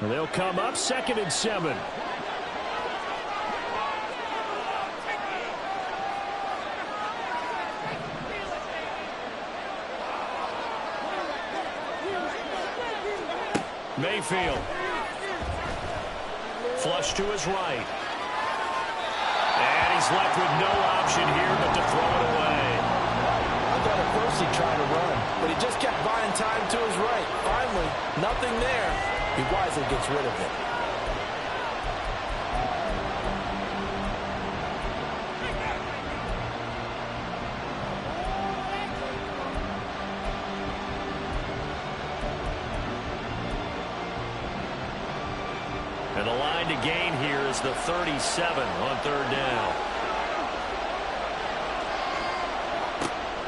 They'll come up 2nd and 7. Mayfield. Flush to his right. And he's left with no option here but to throw it away. I thought at first he'd try to run, but he just kept buying time to his right. Finally, nothing there. He wisely gets rid of it. And the line to gain here is the 37 on 3rd down.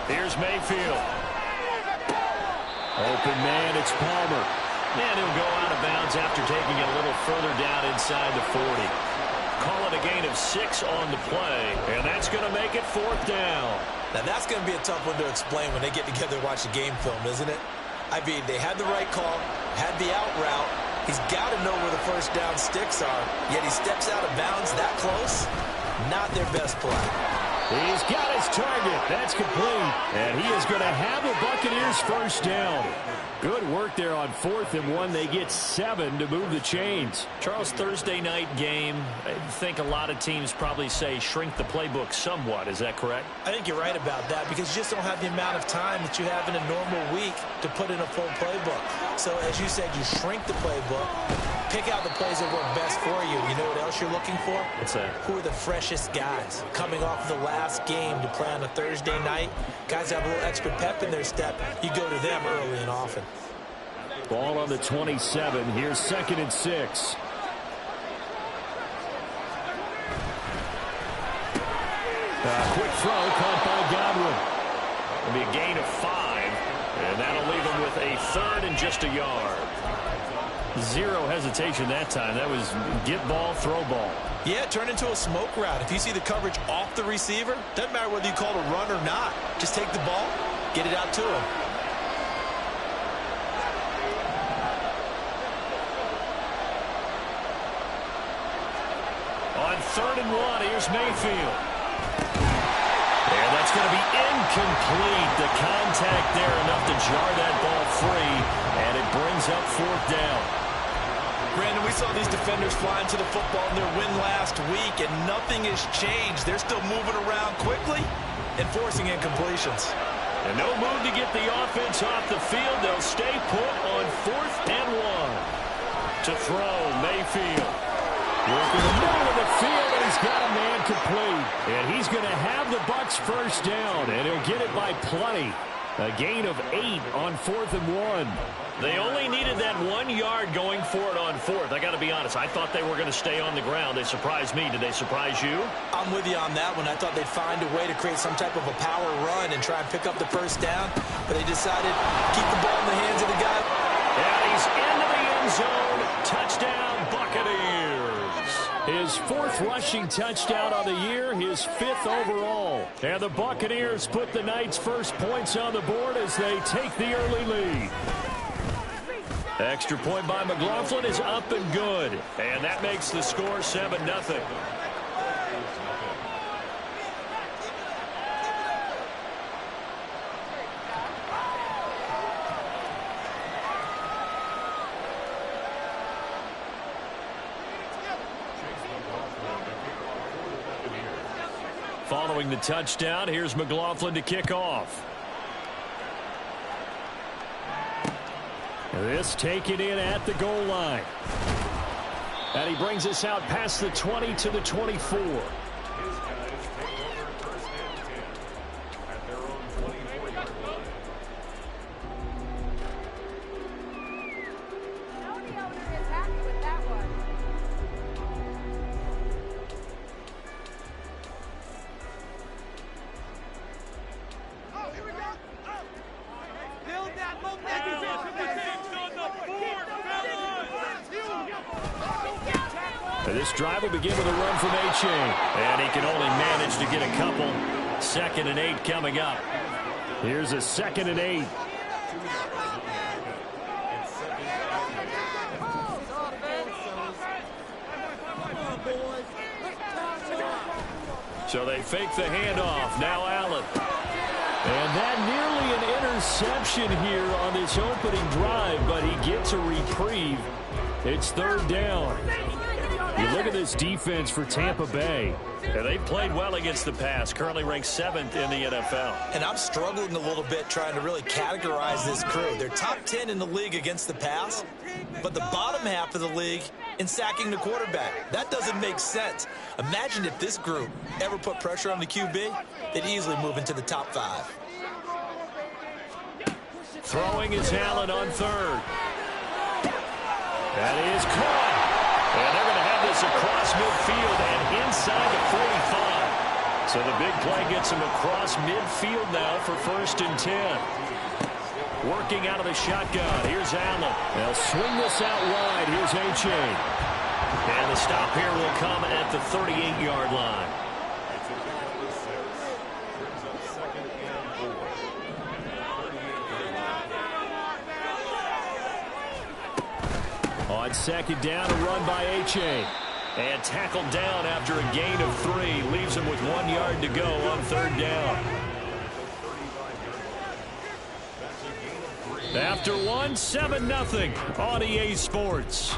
Here's Mayfield. Open man, it's Palmer. And he'll go out of bounds after taking it a little further down inside the 40. Call it a gain of 6 on the play, and that's going to make it 4th down. Now that's going to be a tough one to explain when they get together and watch the game film, isn't it? I mean, they had the right call, had the out route. He's got to know where the first down sticks are, yet he steps out of bounds that close. Not their best play. He's got his target. That's complete. And he is going to have the Buccaneers first down. Good work there on 4th and 1. They get 7 to move the chains. Charles, Thursday night game, I think a lot of teams probably say shrink the playbook somewhat. Is that correct? I think you're right about that because you just don't have the amount of time that you have in a normal week to put in a full playbook. So as you said, you shrink the playbook, pick out the plays that work best for you. You know what else you're looking for? What's that? Who are the freshest guys coming off the last game to play on a Thursday night? Guys have a little extra pep in their step. You go to them early and often. Ball on the 27. Here's 2nd and 6. Quick throw caught by Godwin. It'll be a gain of 5, and that'll leave him with a 3rd and just a yard. Zero hesitation that time. That was get ball, throw ball. Yeah, turn into a smoke route. If you see the coverage off the receiver, doesn't matter whether you call it a run or not. Just take the ball, get it out to him. On 3rd and 1, here's Mayfield. And that's going to be incomplete. The contact there enough to jar that ball free, and it brings up 4th down. Brandon, we saw these defenders flying to the football in their win last week, and nothing has changed. They're still moving around quickly and forcing incompletions. And no move to get the offense off the field. They'll stay put on 4th and 1. To throw, Mayfield. Working the middle of the field, and he's got a man complete. And he's going to have the Bucs first down, and he'll get it by plenty. A gain of 8 on 4th and 1. They only needed that 1 yard going for it on 4th. I got to be honest. I thought they were going to stay on the ground. They surprised me. Did they surprise you? I'm with you on that one. I thought they'd find a way to create some type of a power run and try and pick up the first down, but they decided to keep the ball in the hands of the guy. And he's into the end zone. Touchdown, Buccaneers. His 4th rushing touchdown on the year, his 5th overall. And the Buccaneers put the Knights' first points on the board as they take the early lead. Extra point by McLaughlin is up and good. And that makes the score 7-0. Following the touchdown, here's McLaughlin to kick off. This taken in at the goal line. And he brings us out past the 20 to the 24. This drive will begin with a run from Achane. And he can only manage to get a couple. 2nd and 8 coming up. Here's a 2nd and 8. So they fake the handoff. Now Allen. And that nearly an interception here on this opening drive, but he gets a reprieve. It's third down. You look at this defense for Tampa Bay. Yeah, they've played well against the pass, currently ranked 7th in the NFL. And I'm struggling a little bit trying to really categorize this crew. They're top 10 in the league against the pass, but the bottom half of the league in sacking the quarterback. That doesn't make sense. Imagine if this group ever put pressure on the QB, they'd easily move into the top 5. Throwing is Allen on third. That is caught. And they're going to have this across midfield and inside the 45. So the big play gets him across midfield now for 1st and 10. Working out of the shotgun. Here's Allen. They'll swing this out wide. Here's A-Chain. And the stop here will come at the 38-yard line. On second down, a run by A-Chain. And tackled down after a gain of 3. Leaves him with 1 yard to go on third down. After 1, 7-0 on EA Sports.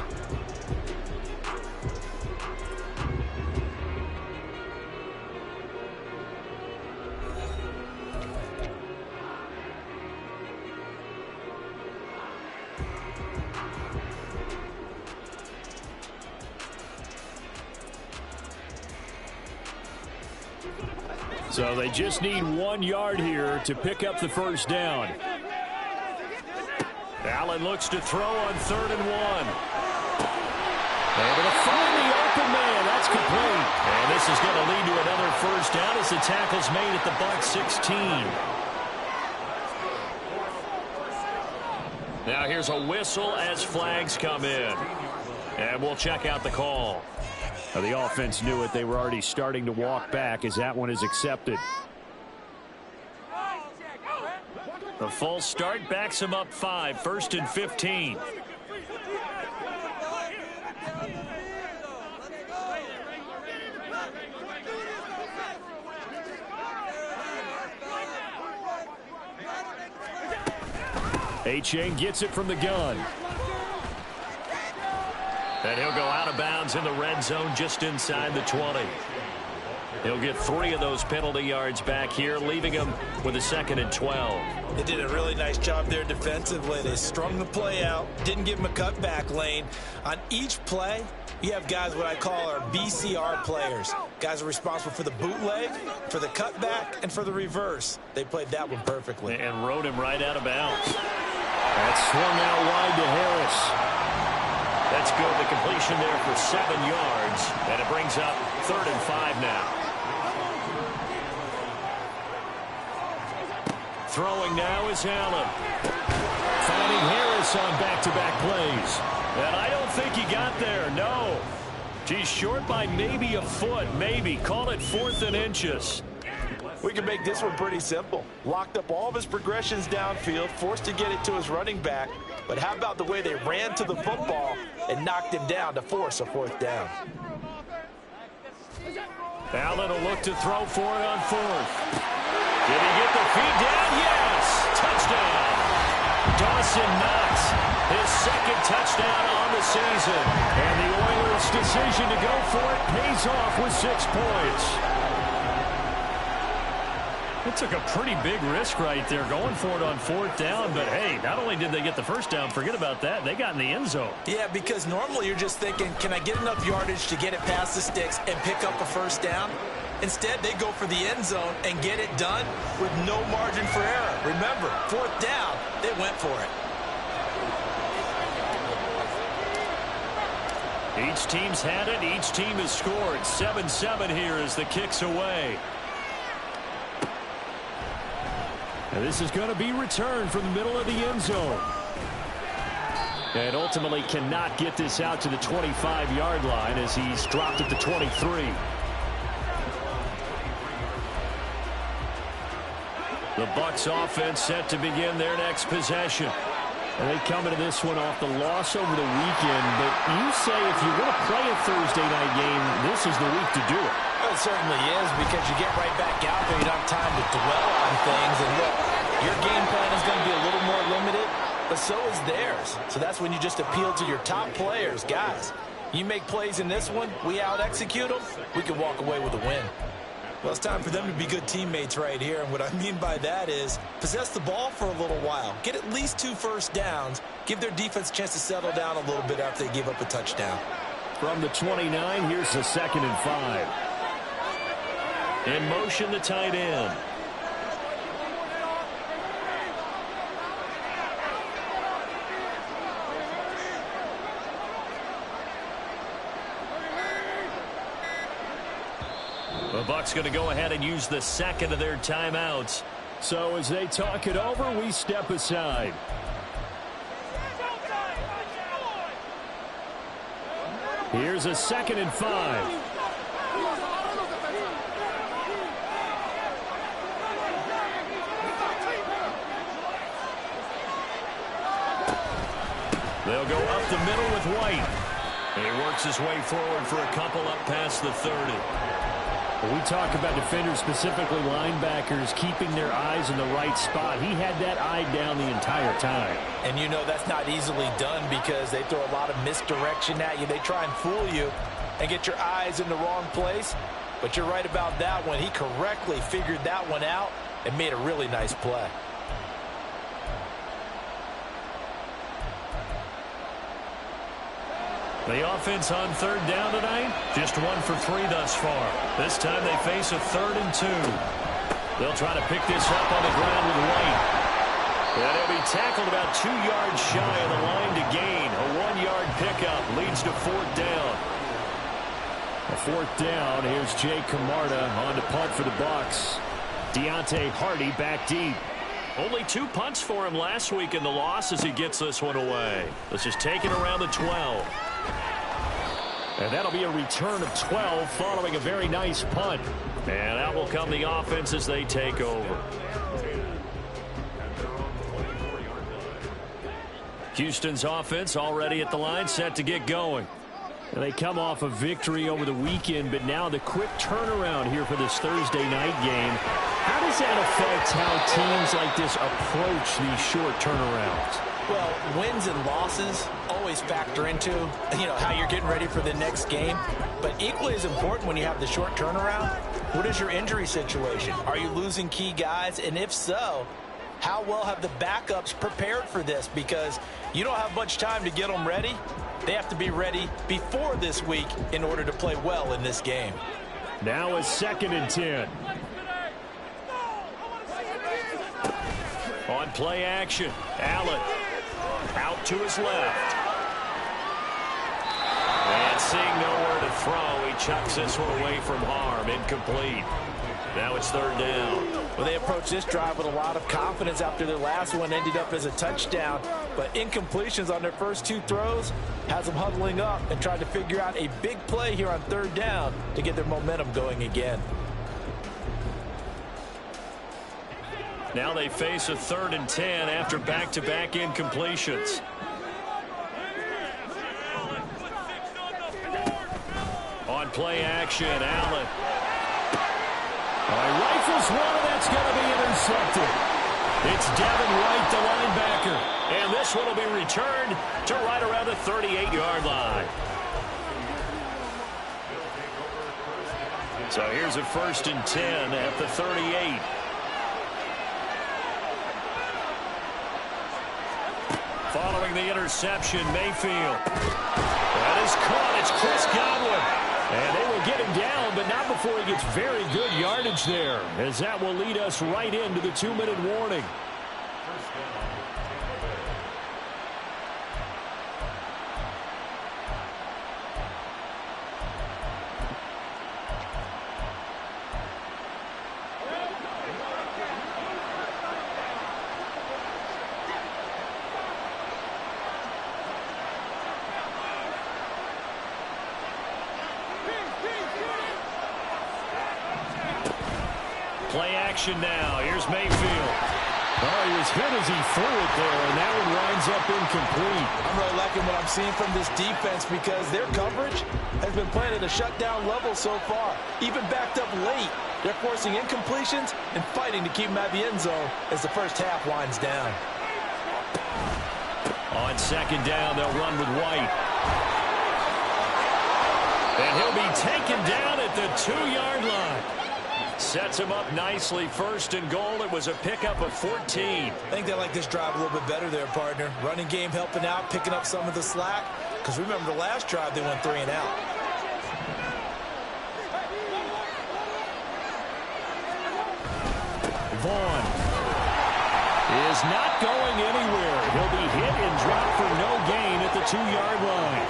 So they just need 1 yard here to pick up the first down. Allen looks to throw on 3rd and 1. Able to find the open man. That's complete. And this is going to lead to another first down as the tackle's made at the Bucs 16. Now here's a whistle as flags come in. And we'll check out the call. Now the offense knew it. They were already starting to walk back as that one is accepted. The false start backs him up 5, 1st and 15. A-Chain gets it from the gun. And he'll go out of bounds in the red zone just inside the 20. He'll get 3 of those penalty yards back here, leaving him with a 2nd and 12. They did a really nice job there defensively. They strung the play out, didn't give him a cutback lane. On each play, you have guys what I call our BCR players. Guys are responsible for the bootleg, for the cutback, and for the reverse. They played that one perfectly. And rode him right out of bounds. That's swung out wide to Harris. That's good. The completion there for 7 yards. And it brings up 3rd and 5 now. Throwing now is Allen. Finding Harris on back-to-back plays. And I don't think he got there, no. He's short by maybe a foot, maybe. Call it 4th and inches. We can make this one pretty simple. Locked up all of his progressions downfield, forced to get it to his running back. But how about the way they ran to the football and knocked him down to force a 4th down? Allen will look to throw for it on 4th. Did he get the feed down? Yes! Touchdown! Dawson Knox, his 2nd touchdown on the season. And the Oilers' decision to go for it pays off with 6 points. It took a pretty big risk right there going for it on 4th down. But, hey, not only did they get the first down, forget about that, they got in the end zone. Yeah, because normally you're just thinking, can I get enough yardage to get it past the sticks and pick up a first down? Instead, they go for the end zone and get it done with no margin for error. Remember, 4th down, they went for it. Each team's had it. Each team has scored. 7-7 here as the kick's away. Now this is going to be returned from the middle of the end zone. And ultimately cannot get this out to the 25-yard line as he's dropped at the 23. The Bucs offense set to begin their next possession. And they come into this one off the loss over the weekend. But you say if you want to play a Thursday night game, this is the week to do it. Well, it certainly is, because you get right back out there. You don't have time to dwell on things. And look, your game plan is going to be a little more limited, but so is theirs. So that's when you just appeal to your top players. Guys, you make plays in this one, we out-execute them, we can walk away with a win. Well, it's time for them to be good teammates right here. And what I mean by that is possess the ball for a little while. Get at least 2 first downs. Give their defense a chance to settle down a little bit after they give up a touchdown. From the 29, here's the 2nd and 5. In motion, the tight end. The Bucs going to go ahead and use the 2nd of their timeouts. So as they talk it over, we step aside. Here's a 2nd and 5. They'll go up the middle with White. And he works his way forward for a couple up past the 30. When we talk about defenders, specifically linebackers, keeping their eyes in the right spot. He had that eye down the entire time. And you know that's not easily done because they throw a lot of misdirection at you. They try and fool you and get your eyes in the wrong place. But you're right about that one. He correctly figured that one out and made a really nice play. The offense on 3rd down tonight, just 1 for 3 thus far. This time they face a 3rd and 2. They'll try to pick this up on the ground with White. And he'll be tackled about 2 yards shy of the line to gain. A 1-yard pickup leads to 4th down. A 4th down. Here's Jay Camarda on to punt for the Bucs. Deontay Hardy back deep. Only 2 punts for him last week in the loss as he gets this one away. This is taken around the 12. And that'll be a return of 12 following a very nice punt. And out will come the offense as they take over. Houston's offense already at the line, set to get going. And they come off a victory over the weekend, but now the quick turnaround here for this Thursday night game. How does that affect how teams like this approach these short turnarounds? Well, wins and losses always factor into, how you're getting ready for the next game. But equally as important when you have the short turnaround, what is your injury situation? Are you losing key guys? And if so, how well have the backups prepared for this? Because you don't have much time to get them ready. They have to be ready before this week in order to play well in this game. Now a 2nd and 10. On play action, Allen out to his left. And seeing nowhere to throw, he chucks this one away from harm. Incomplete. Now it's 3rd down. Well, they approached this drive with a lot of confidence after their last one ended up as a touchdown. But incompletions on their first 2 throws has them huddling up and trying to figure out a big play here on 3rd down to get their momentum going again. Now they face a 3rd and 10 after back-to-back incompletions. On play action, Allen. Rifles one, and that's going to be intercepted. It's Devin White, the linebacker. And this one will be returned to right around the 38-yard line. So here's a 1st and 10 at the 38. Following the interception, Mayfield. That is caught. It's Chris Godwin. And they will get him down, but not before he gets very good yardage there, as that will lead us right into the 2-minute warning. Play action now. Here's Mayfield. Oh, he was hit as he threw it there, and that one winds up incomplete. I'm really liking what I'm seeing from this defense because their coverage has been playing at a shutdown level so far. Even backed up late, they're forcing incompletions and fighting to keep them at the end zone as the first half winds down. On second down, they'll run with White. And he'll be taken down at the 2-yard line. Sets him up nicely. First and goal. It was a pickup of 14. I think they like this drive a little bit better there, partner. Running game helping out, picking up some of the slack. Because remember, the last drive they went 3 and out. Vaughn is not going anywhere. He'll be hit and dropped for no gain at the 2-yard line.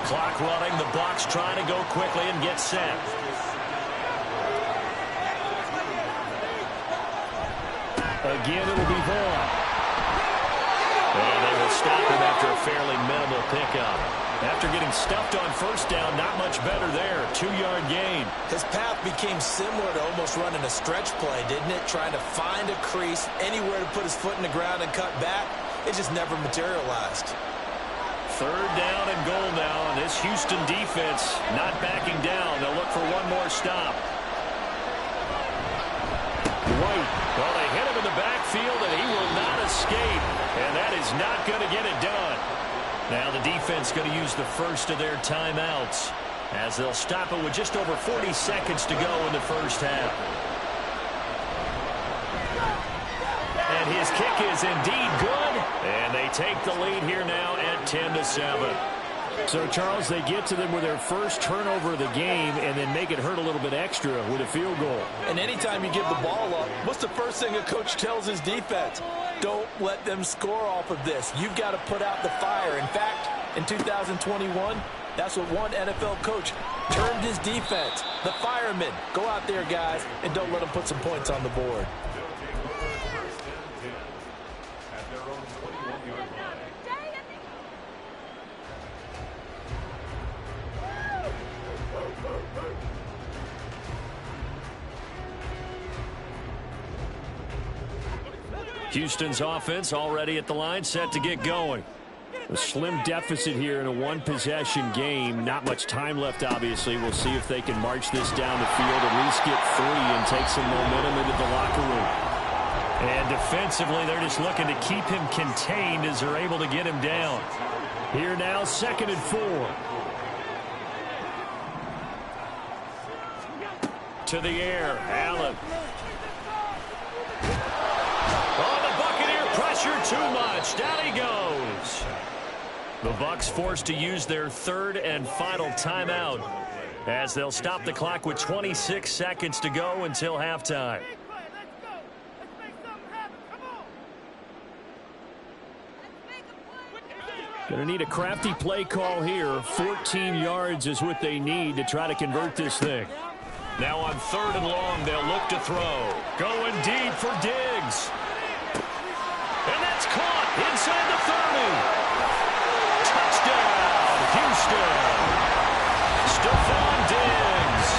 Clock running. The Bucs trying to go quickly and get set. Again, it'll be Vaughn. And they will stop him after a fairly minimal pickup. After getting stuffed on first down, not much better there. 2-yard gain. His path became similar to almost running a stretch play, didn't it? Trying to find a crease, anywhere to put his foot in the ground and cut back. It just never materialized. Third down and goal now. And this Houston defense not backing down. They'll look for one more stop. White. Well, they hit him in the backfield, and he will not escape. And that is not going to get it done. Now the defense going to use the first of their timeouts as they'll stop it with just over 40 seconds to go in the first half. And his kick is indeed good. And they take the lead here now at 10-7. So, Charles, they get to them with their first turnover of the game and then make it hurt a little bit extra with a field goal. And anytime you give the ball up, what's the first thing a coach tells his defense? Don't let them score off of this. You've got to put out the fire. In fact, in 2021, that's what one NFL coach termed his defense. The firemen. Go out there, guys, and don't let them put some points on the board. Houston's offense already at the line, set to get going. A slim deficit here in a one-possession game. Not much time left, obviously. We'll see if they can march this down the field, at least get 3 and take some momentum into the locker room. And defensively, they're just looking to keep him contained as they're able to get him down. Here now, 2nd and 4. To the air, Allen. Pressure too much. Down he goes. The Bucs forced to use their third and final timeout as they'll stop the clock with 26 seconds to go until halftime. Going to need a crafty play call here. 14 yards is what they need to try to convert this thing. Now on 3rd and long, they'll look to throw. Going deep for Diggs. And that's caught inside the 30. Touchdown, Houston. Stephon Diggs.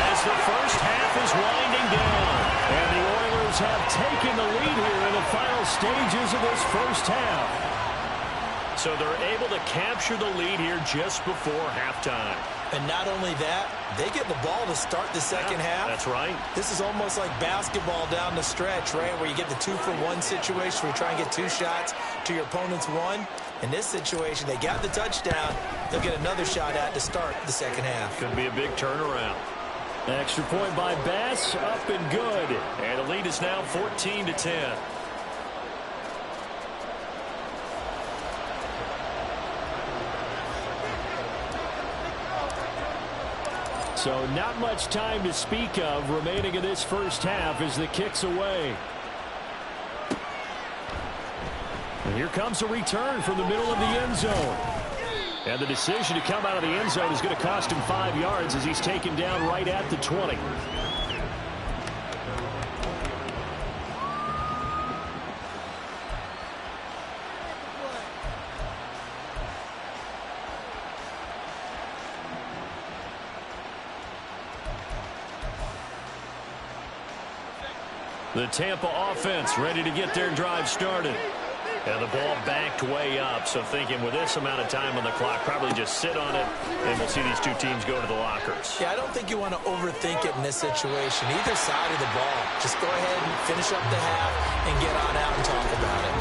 As the first half is winding down. And the Oilers have taken the lead here in the final stages of this first half. So they're able to capture the lead here just before halftime. And not only that, they get the ball to start the second half. That's right. This is almost like basketball down the stretch, right, where you get the 2-for-1 situation where you try and get 2 shots to your opponent's 1. In this situation, they got the touchdown. They'll get another shot at to start the second half. Could be a big turnaround. Extra point by Bass, up and good. And the lead is now 14-10. So not much time to speak of remaining in this first half as the kick's away. And here comes a return from the middle of the end zone. And the decision to come out of the end zone is going to cost him 5 yards as he's taken down right at the 20. The Tampa offense ready to get their drive started. And the ball backed way up, so thinking with this amount of time on the clock, probably just sit on it, and we'll see these two teams go to the lockers. Yeah, I don't think you want to overthink it in this situation. Either side of the ball. Just go ahead and finish up the half and get on out and talk about it.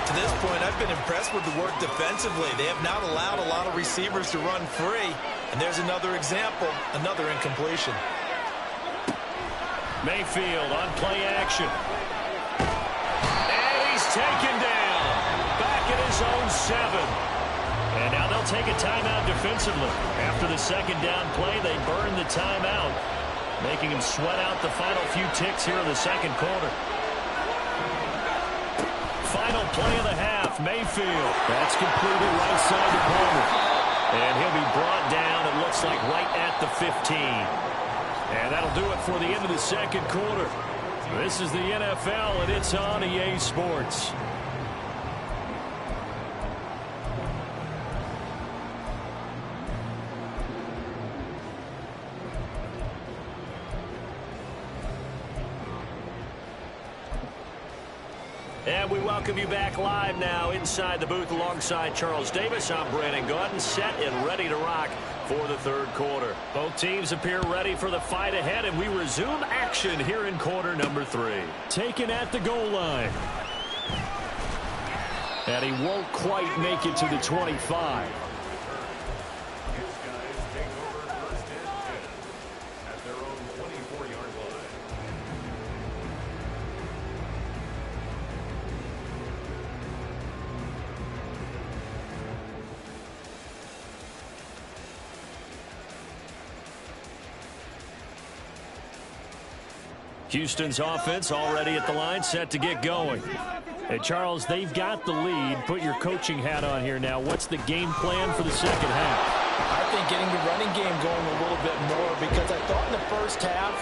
To this point, I've been impressed with the work defensively. They have not allowed a lot of receivers to run free. And there's another example, another incompletion. Mayfield on play action. And he's taken down. Back at his own 7. And now they'll take a timeout defensively. After the second down play, they burn the timeout, making him sweat out the final few ticks here in the second quarter. Final play of the half, Mayfield. That's completed right side to Palmer. And he'll be brought down, it looks like, right at the 15. And that'll do it for the end of the second quarter. This is the NFL, and it's on EA Sports. And we welcome you back live now inside the booth alongside Charles Davis. I'm Brandon Gaudin, set and ready to rock for the third quarter. Both teams appear ready for the fight ahead, and we resume action here in quarter number 3. Taken at the goal line. And he won't quite make it to the 25. Houston's offense already at the line, set to get going. Hey, Charles, they've got the lead. Put your coaching hat on here now. What's the game plan for the second half? I think getting the running game going a little bit more, because I thought in the first half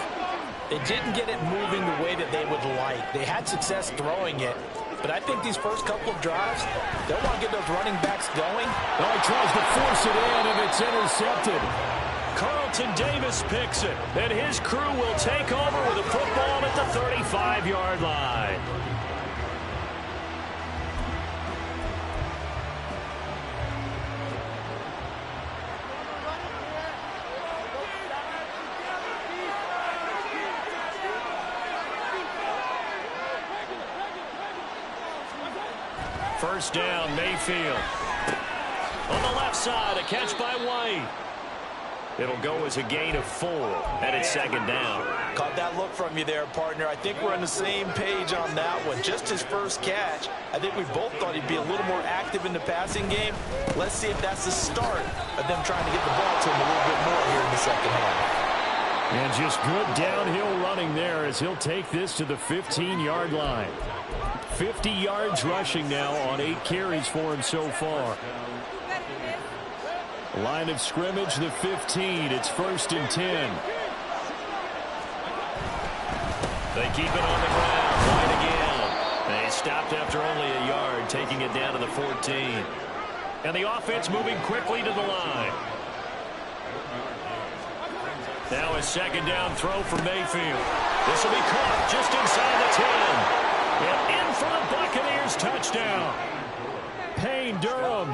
they didn't get it moving the way that they would like. They had success throwing it, but I think these first couple of drives, they'll want to get those running backs going. Oh, he tries to force it in, and it's intercepted. Carlton Davis picks it, and his crew will take over with the football at the 35-yard line. First down, Mayfield. On the left side, a catch by White. It'll go as a gain of 4, and it's second down. Caught that look from you there, partner. I think we're on the same page on that one. Just his first catch. I think we both thought he'd be a little more active in the passing game. Let's see if that's the start of them trying to get the ball to him a little bit more here in the second half. And just good downhill running there as he'll take this to the 15-yard line. 50 yards rushing now on 8 carries for him so far. Line of scrimmage, the 15. It's 1st and 10. They keep it on the ground. White again. They stopped after only a yard, taking it down to the 14. And the offense moving quickly to the line. Now a second down throw for Mayfield. This will be caught just inside the 10. And in for the Buccaneers touchdown. Payne Durham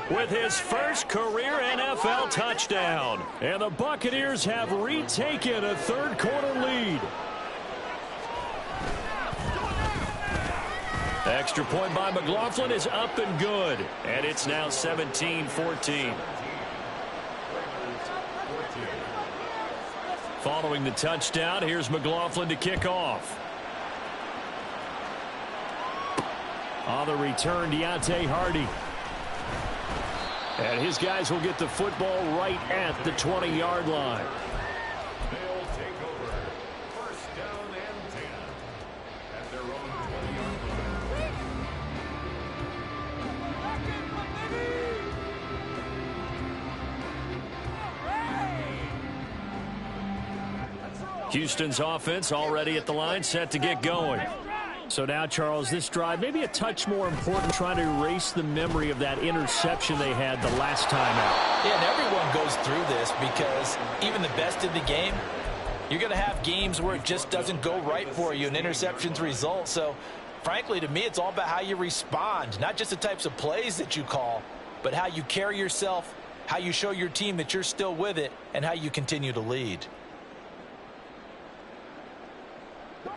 with his first career NFL touchdown. And the Buccaneers have retaken a third quarter lead. Extra point by McLaughlin is up and good. And it's now 17-14. Following the touchdown, here's McLaughlin to kick off. On the return, Deontay Hardy. And his guys will get the football right at the 20-yard line. They'll take over. First down and 10 at their own 20-yard line. Houston's offense already at the line, set to get going. So now, Charles, this drive maybe a touch more important, trying to erase the memory of that interception they had the last time out. Yeah, and everyone goes through this because even the best in the game, You're going to have games where it just doesn't go right for you, and interceptions result. So, frankly, to me, it's all about how you respond, not just the types of plays that you call, but how you carry yourself, how you show your team that you're still with it, and how you continue to lead.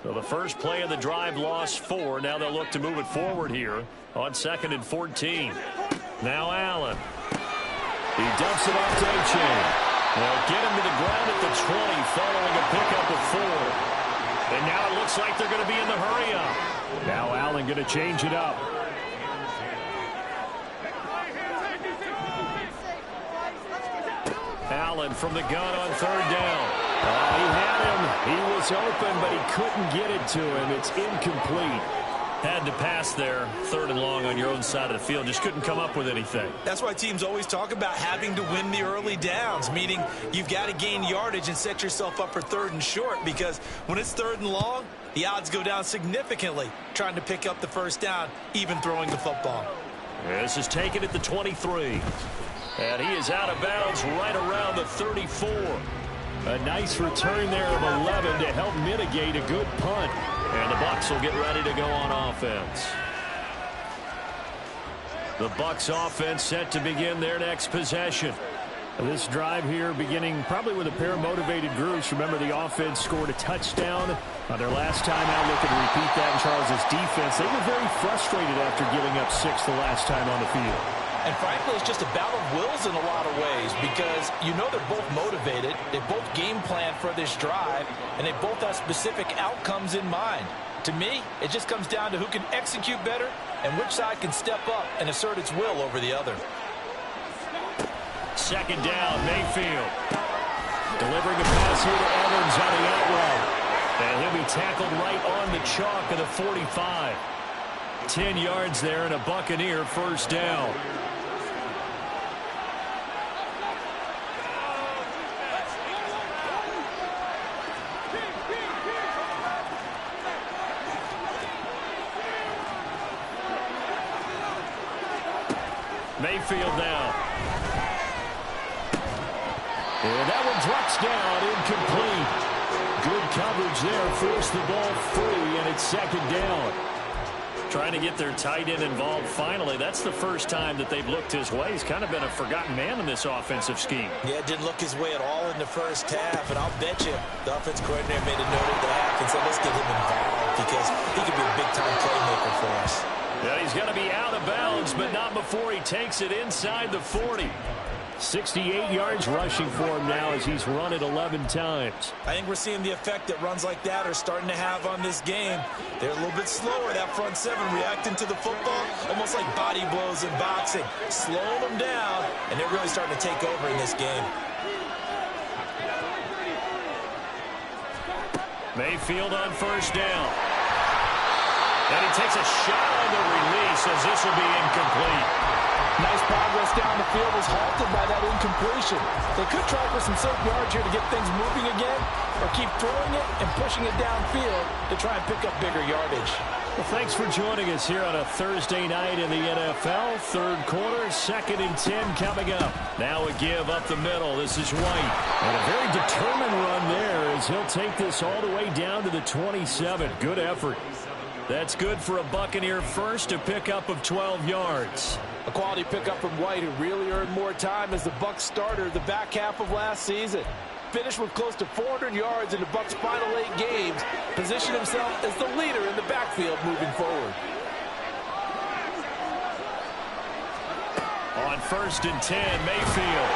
So the first play of the drive lost 4. Now they'll look to move it forward here on 2nd and 14. Now Allen. He dumps it off to A-Chain. They'll get him to the ground at the 20 following a pickup of 4. And now it looks like they're going to be in the hurry-up. Now Allen going to change it up. Allen from the gun on 3rd down. He had him. He was open, but he couldn't get it to him. It's incomplete. Had to pass there, 3rd and long on your own side of the field. Just couldn't come up with anything. That's why teams always talk about having to win the early downs, meaning you've got to gain yardage and set yourself up for 3rd and short, because when it's 3rd and long, the odds go down significantly trying to pick up the first down, even throwing the football. This is taken at the 23. And he is out of bounds right around the 34. A nice return there of 11 to help mitigate a good punt. And the Bucs will get ready to go on offense. The Bucs offense set to begin their next possession. This drive here beginning probably with a pair of motivated groups. Remember, the offense scored a touchdown on their last time out. Looking to repeat that in Charles' defense. They were very frustrated after giving up 6 the last time on the field. And frankly, it's just a battle of wills in a lot of ways, because you know they're both motivated, they both game plan for this drive, and they both have specific outcomes in mind. To me, it just comes down to who can execute better and which side can step up and assert its will over the other. 2nd down, Mayfield. Delivering a pass here to Evans on the out route. And he'll be tackled right on the chalk of the 45. 10 yards there and a Buccaneer 1st down. Mayfield now. And that one drops down, incomplete. Good coverage there, forced the ball free, and it's 2nd down. Trying to get their tight end involved finally. That's the first time that they've looked his way. He's kind of been a forgotten man in this offensive scheme. Yeah, didn't look his way at all in the first half, and I'll bet you the offense coordinator made a note of the half and said, let's get him involved because he could be a big-time playmaker for us. Yeah, he's going to be out of bounds, but not before he takes it inside the 40. 68 yards rushing for him now as he's run it 11 times. I think we're seeing the effect that runs like that are starting to have on this game. They're a little bit slower, that front 7, reacting to the football, almost like body blows in boxing. Slowing them down, and they're really starting to take over in this game. Mayfield on 1st down. And he takes a shot on the release as this will be incomplete. Nice progress down the field was halted by that incompletion. They could try for some safe yards here to get things moving again, or keep throwing it and pushing it downfield to try and pick up bigger yardage. Well, thanks for joining us here on a Thursday night in the NFL. 3rd quarter, 2nd and 10 coming up. Now a give up the middle. This is White. And a very determined run there as he'll take this all the way down to the 27. Good effort. That's good for a Buccaneer first, a pickup of 12 yards. A quality pickup from White, who really earned more time as the Bucs starter the back half of last season. Finished with close to 400 yards in the Bucs' final 8 games. Positioned himself as the leader in the backfield moving forward. On 1st and 10, Mayfield.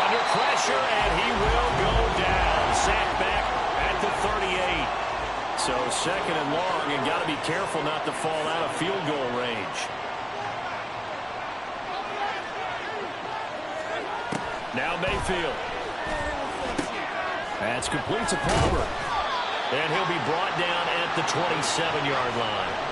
Under pressure, and he will go down. Sacked back at the 38. So 2nd and long, and got to be careful not to fall out of field goal range. Now Mayfield. That's complete to Palmer. And he'll be brought down at the 27-yard line.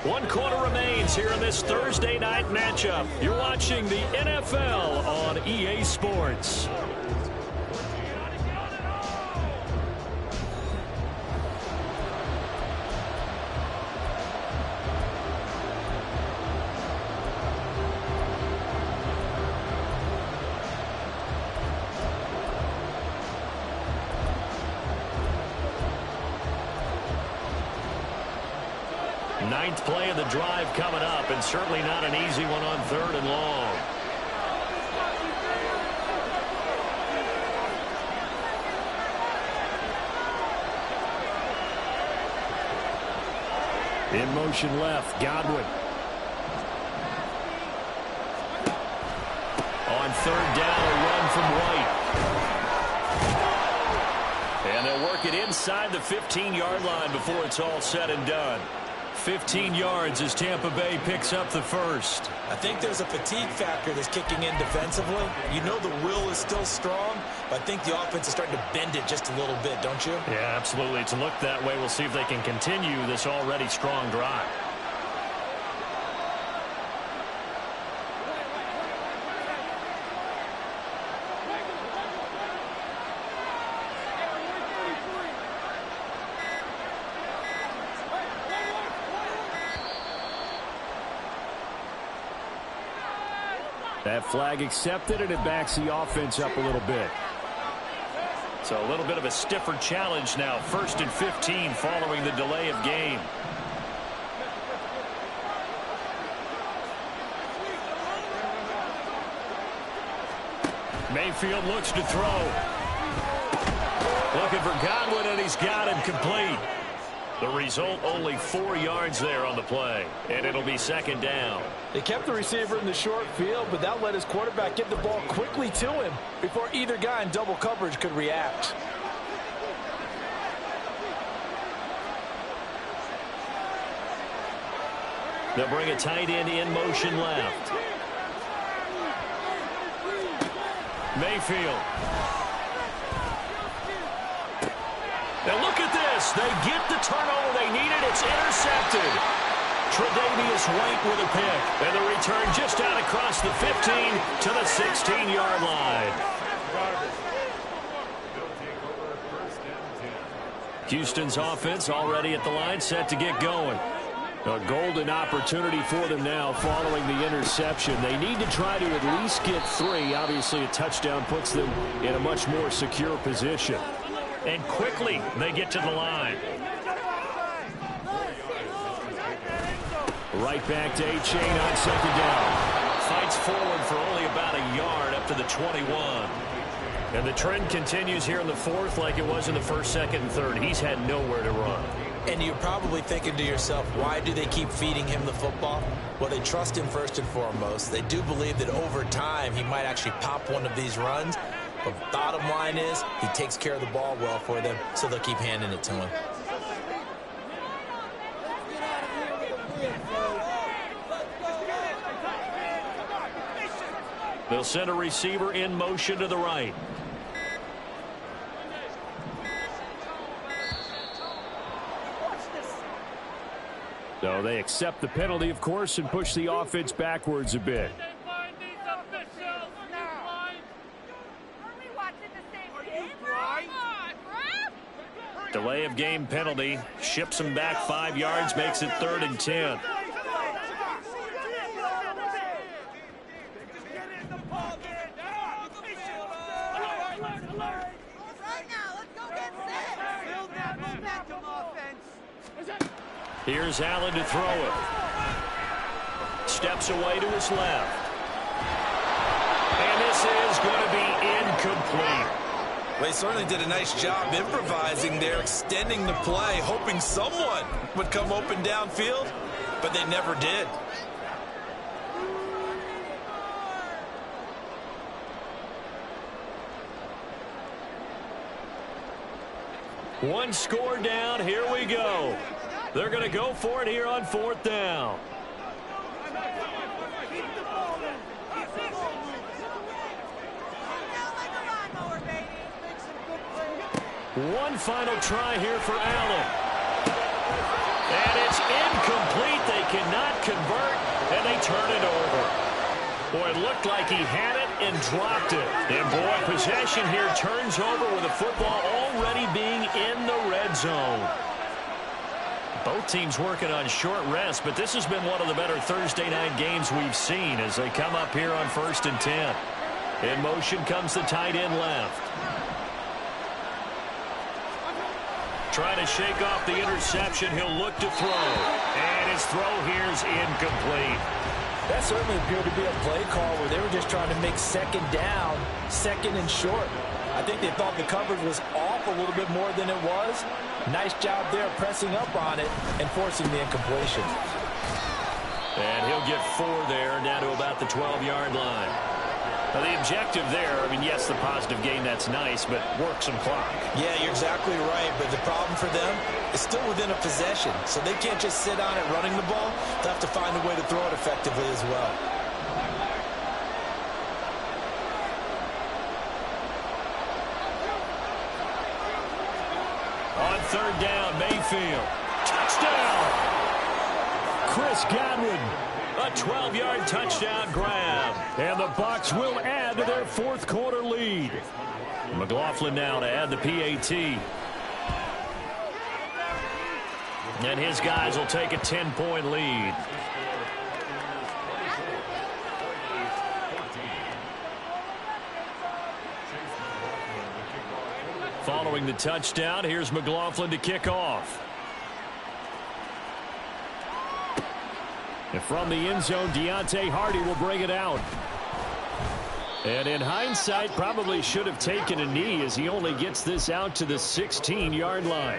1 quarter remains here in this Thursday night matchup. You're watching the NFL on EA Sports. Ninth play of the drive coming up, and certainly not an easy one on 3rd and long. In motion left, Godwin. On 3rd down, a run from White. And they'll work it inside the 15-yard line before it's all said and done. 15 yards as Tampa Bay picks up the first. I think there's a fatigue factor that's kicking in defensively. You know the will is still strong, but I think the offense is starting to bend it just a little bit, don't you? Yeah, absolutely. It's looked that way. We'll see if they can continue this already strong drive. That flag accepted, and it backs the offense up a little bit. So a little bit of a stiffer challenge now. 1st and 15 following the delay of game. Mayfield looks to throw. Looking for Godwin, and he's got him complete. The result, only 4 yards there on the play, and it'll be 2nd down. They kept the receiver in the short field, but that let his quarterback get the ball quickly to him before either guy in double coverage could react. They'll bring a tight end in motion left. Mayfield. Now look at this. They get the turnover they needed. It's intercepted. Tre'Davious White with a pick. And the return just out across the 15 to the 16-yard line. Houston's offense already at the line, set to get going. A golden opportunity for them now following the interception. They need to try to at least get 3. Obviously, a touchdown puts them in a much more secure position. And quickly, they get to the line. Right back to Achane on 2nd down. Fights forward for only about a yard up to the 21. And the trend continues here in the 4th like it was in the 1st, 2nd, and 3rd. He's had nowhere to run. And you're probably thinking to yourself, why do they keep feeding him the football? Well, they trust him first and foremost. They do believe that over time he might actually pop one of these runs. But bottom line is he takes care of the ball well for them, so they'll keep handing it to him. They'll send a receiver in motion to the right. So they accept the penalty, of course, and push the offense backwards a bit. Delay of game penalty. Ships them back 5 yards, makes it 3rd and 10. Here's Allen to throw it. Steps away to his left. And this is going to be incomplete. Well, they certainly did a nice job improvising there, extending the play, hoping someone would come open downfield, but they never did. One score down. Here we go. They're going to go for it here on 4th down. One final try here for Allen. And it's incomplete. They he had it and dropped it. And, boy, possession here turns over with the football already being in the red zone. Both teams working on short rest, but this has been one of the better Thursday night games we've seen as they come up here on 1st and 10. In motion comes the tight end left. Trying to shake off the interception. He'll look to throw. And his throw here is incomplete. That certainly appeared to be a play call where they were just trying to make second down, second and short. I think they thought the coverage was off a little bit more than it was. Nice job there pressing up on it and forcing the incompletion. And he'll get 4 there, down to about the 12-yard line. Now, the objective there, I mean, yes, the positive gain, that's nice, but work some clock. Yeah, you're exactly right, but the problem for them is still within a possession, so they can't just sit on it running the ball. They'll have to find a way to throw it effectively as well. On 3rd down, Mayfield. Touchdown! Chris Godwin. A 12-yard touchdown grab. And the Bucs will add to their 4th quarter lead. McLaughlin now to add the PAT. And his guys will take a 10-point lead. Following the touchdown, here's McLaughlin to kick off. And from the end zone, Deontay Hardy will bring it out. And in hindsight, probably should have taken a knee as he only gets this out to the 16-yard line.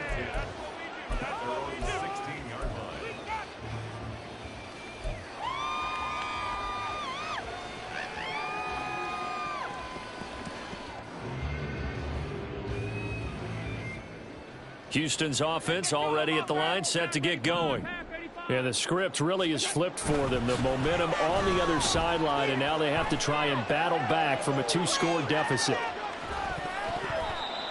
Houston's offense already at the line, set to get going. And the script really is flipped for them. The momentum on the other sideline, and now they have to try and battle back from a 2-score deficit.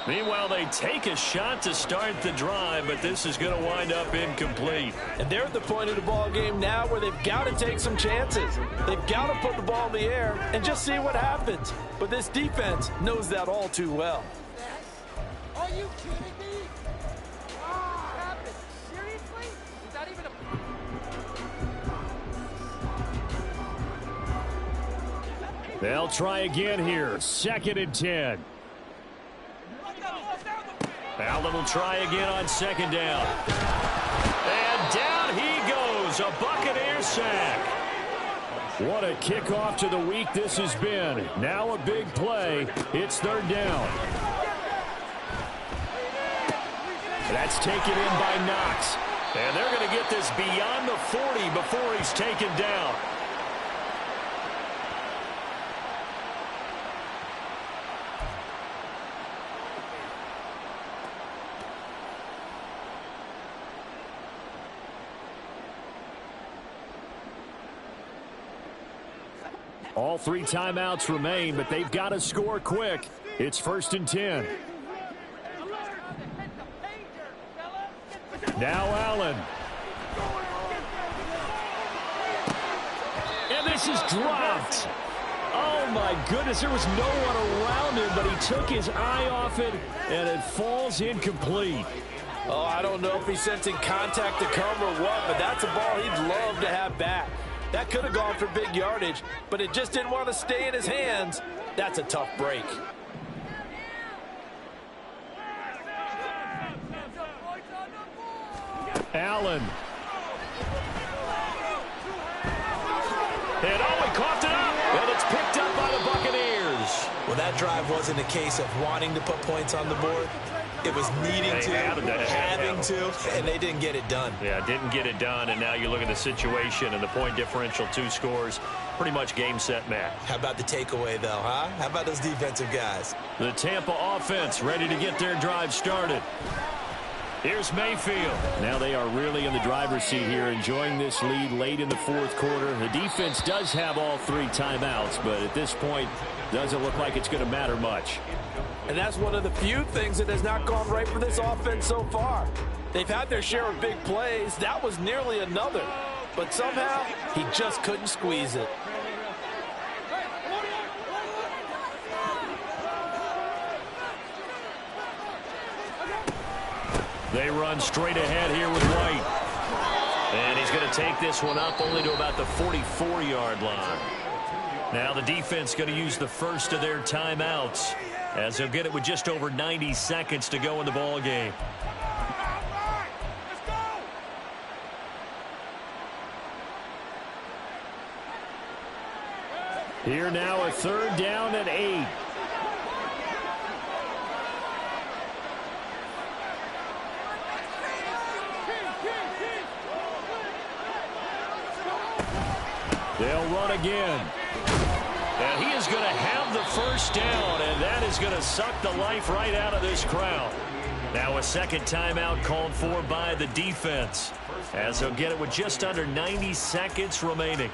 Meanwhile, they take a shot to start the drive, but this is going to wind up incomplete. And they're at the point of the ball game now where they've got to take some chances. They've got to put the ball in the air and just see what happens. But this defense knows that all too well. Are you kidding me? What happened? Seriously? Is that even a... They'll try again here. 2nd and 10. Allen will try again on 2nd down. And down he goes. A Buccaneer sack. What a kickoff to the week this has been. Now a big play. It's 3rd down. That's taken in by Knox. And they're going to get this beyond the 40 before he's taken down. All 3 timeouts remain, but they've got to score quick. It's 1st and 10. Now Allen. And this is dropped. Oh, my goodness. There was no one around him, but he took his eye off it, and it falls incomplete. Oh, I don't know if he's sensing contact to come or what, but that's a ball he'd love to have back. That could have gone for big yardage, but it just didn't want to stay in his hands. That's a tough break. Allen. And oh, he coughed it up, and it's picked up by the Buccaneers. Well, that drive wasn't a case of wanting to put points on the board. It was needing to, having to, and they didn't get it done. Yeah, didn't get it done, and now you look at the situation and the point differential, 2 scores, pretty much game, set, match. How about the takeaway, though, huh? How about those defensive guys? The Tampa offense ready to get their drive started. Here's Mayfield. Now they are really in the driver's seat here, enjoying this lead late in the 4th quarter. The defense does have all 3 timeouts, but at this point, doesn't look like it's going to matter much. And that's one of the few things that has not gone right for this offense so far. They've had their share of big plays. That was nearly another. But somehow, he just couldn't squeeze it. They run straight ahead here with White. And he's going to take this one up only to about the 44-yard line. Now the defense going to use the first of their timeouts as they'll get it with just over 90 seconds to go in the ball game. Here now, a 3rd down and 8. They'll run again. And he is going to have the first down, and that is going to suck the life right out of this crowd. Now a second timeout called for by the defense as they'll get it with just under 90 seconds remaining.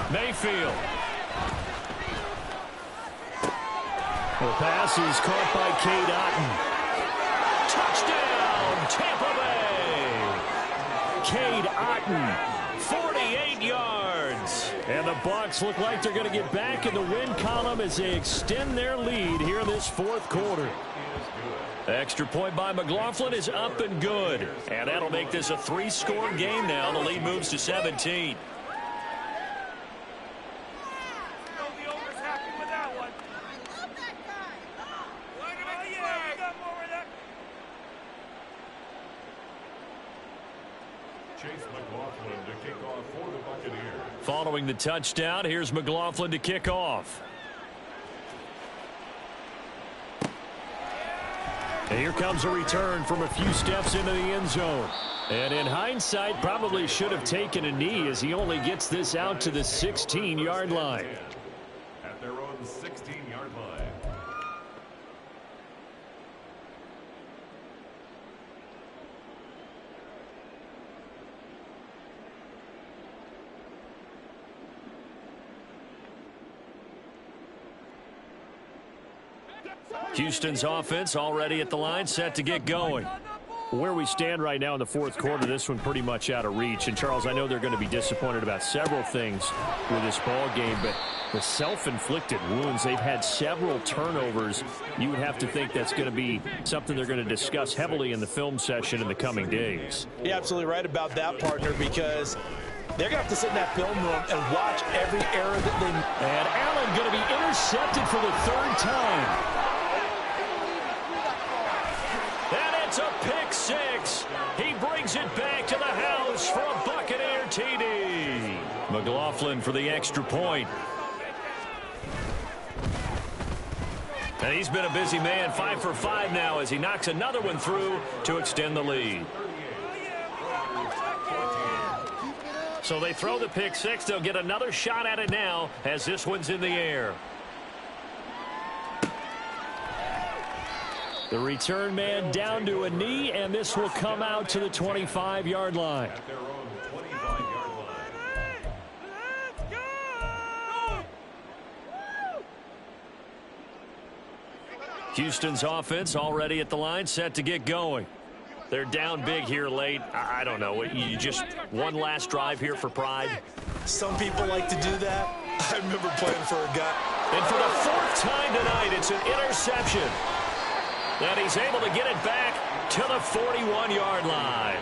Mayfield. The pass is caught by Cade Otton. Touchdown, Tampa Bay. Cade Otton, 48 yards. And the Bucs look like they're going to get back in the win column as they extend their lead here in this 4th quarter. Extra point by McLaughlin is up and good. And that'll make this a 3-score game now. The lead moves to 17. Following the touchdown, here's McLaughlin to kick off. And here comes a return from a few steps into the end zone. And in hindsight, probably should have taken a knee as he only gets this out to the 16-yard line. At their own 16-yard line. Houston's offense already at the line, set to get going. Where we stand right now in the 4th quarter, this one pretty much out of reach. And, Charles, I know they're going to be disappointed about several things with this ball game, but the self-inflicted wounds, they've had several turnovers. You would have to think that's going to be something they're going to discuss heavily in the film session in the coming days. You're absolutely right about that, partner, because they're going to have to sit in that film room and watch every error that they... And Allen going to be intercepted for the 3rd time. It's a pick 6. He brings it back to the house for a Buccaneer TD. McLaughlin for the extra point. And he's been a busy man, 5 for 5 now as he knocks another one through to extend the lead. So they throw the pick 6. They'll get another shot at it now as this one's in the air. The return man down to a knee, and this will come out to the 25-yard line. At their own 25-yard line. Houston's offense already at the line, set to get going. They're down big here late. I don't know. You just one last drive here for pride. Some people like to do that. I remember playing for a guy. And for the 4th time tonight, it's an interception. And he's able to get it back to the 41-yard line.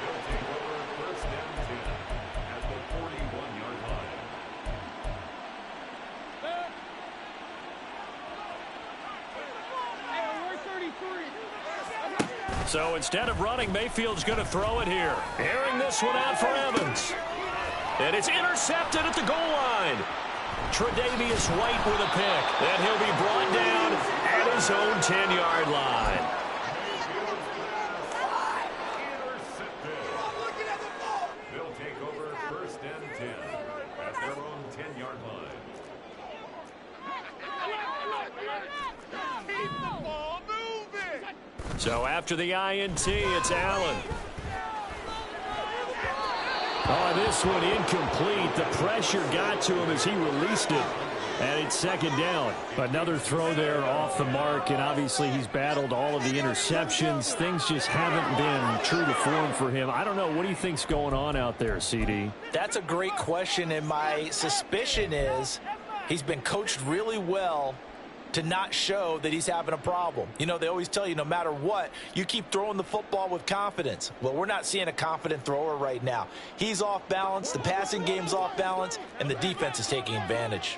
They'll take over 1st and 10 at the 41-yard line. So instead of running, Mayfield's going to throw it here. Airing this one out for Evans. And it's intercepted at the goal line. Tre'Davious White with a pick. And he'll be brought down at his own 10-yard line. They'll take over 1st and 10 at their own 10-yard line. Keep the ball moving. So after the INT, it's Allen. Oh, this one incomplete. The pressure got to him as he released it. And it's 2nd down. Another throw there off the mark, and obviously he's battled all of the interceptions. Things just haven't been true to form for him. I don't know. What do you think's going on out there, CD? That's a great question, and my suspicion is He's been coached really well to not show that he's having a problem. You know, they always tell you no matter what, you keep throwing the football with confidence. Well, we're not seeing a confident thrower right now. He's off balance, the passing game's off balance, and the defense is taking advantage.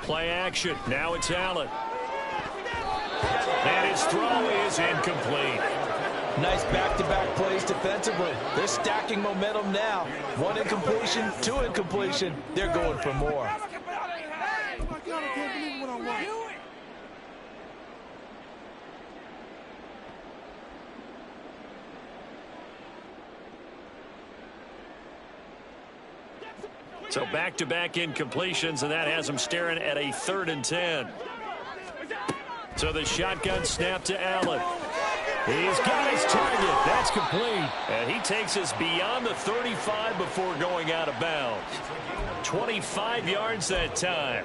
Play action. Now it's Allen. And his throw is incomplete. Nice back-to-back plays defensively. They're stacking momentum now. 1 incompletion, 2 incompletion. They're going for more. So back-to-back incompletions, and that has him staring at a 3rd and 10. So the shotgun snap to Allen. He's got his target. That's complete. And he takes us beyond the 35 before going out of bounds. 25 yards that time.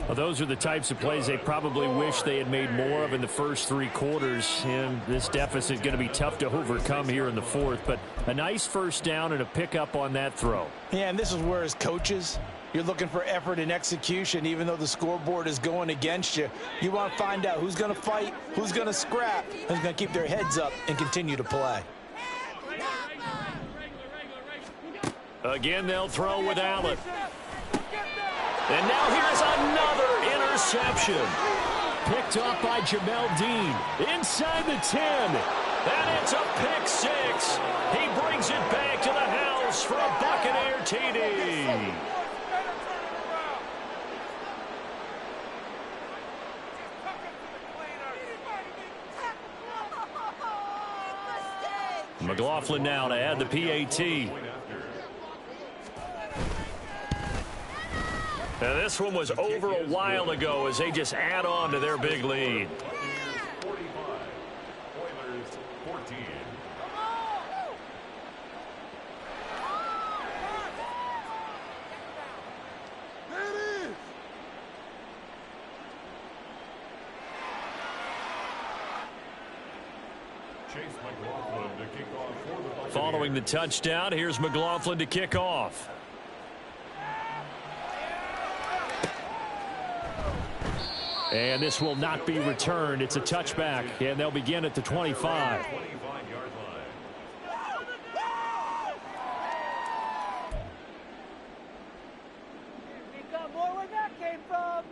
Well, those are the types of plays they probably wish they had made more of in the first 3 quarters. And this deficit is going to be tough to overcome here in the 4th. But a nice first down and a pickup on that throw. Yeah, and this is where as coaches, you're looking for effort and execution. Even though the scoreboard is going against you, you want to find out who's going to fight, who's going to scrap, who's going to keep their heads up and continue to play. Again, they'll throw with Allen. And now here's another interception. Picked off by Jamel Dean. Inside the 10. And it's a pick 6. He brings it back to the house for a Buccaneer TD. McLaughlin now to add the PAT. Now this one was over a while ago as they just add on to their big lead. 45, Oilers 14. Chase McLaughlin to kick off for the Buccaneers. Following the touchdown, here's McLaughlin to kick off. And this will not be returned. It's a touchback, and they'll begin at the 25. 25-yard line. We got more where that came from.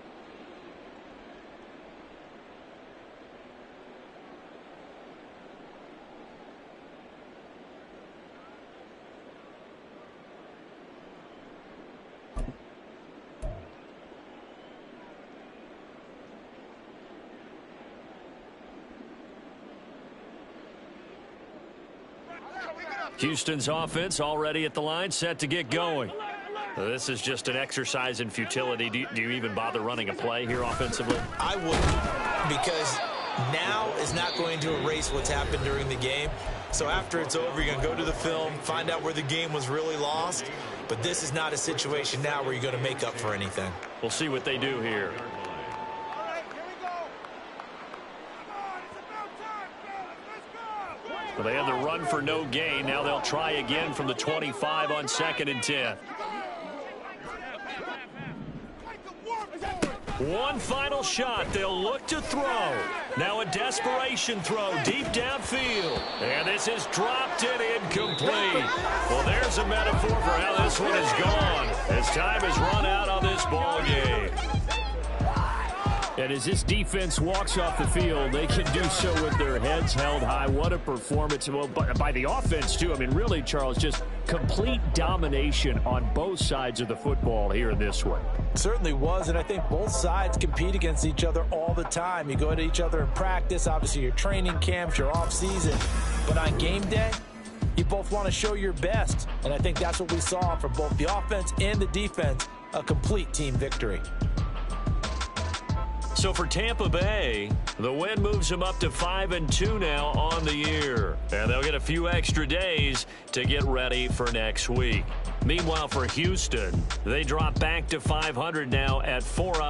Houston's offense already at the line, set to get going. This is just an exercise in futility. Do you even bother running a play here offensively? I wouldn't, because now is not going to erase what's happened during the game. So after it's over, you're going to go to the film, find out where the game was really lost. But this is not a situation now where you're going to make up for anything. We'll see what they do here. All right, here we go. Come on, it's about time, fellas. Let's go. Well, they had the run for no gain. Now they'll try again from the 25 on 2nd and 10. One final shot. They'll look to throw. Now a desperation throw deep downfield. And this is dropped and incomplete. Well, there's a metaphor for how this one is gone as time has run out on this ball game. And as this defense walks off the field, they can do so with their heads held high. What a performance. Well, by the offense, too. I mean, really, Charles, just complete domination on both sides of the football here in this one. Certainly was, and I think both sides compete against each other all the time. You go to each other in practice, obviously your training camps, your off-season. But on game day, you both want to show your best. And I think that's what we saw from both the offense and the defense, a complete team victory. So for Tampa Bay, the win moves them up to 5-2 now on the year. And they'll get a few extra days to get ready for next week. Meanwhile, for Houston, they drop back to 500 now at 4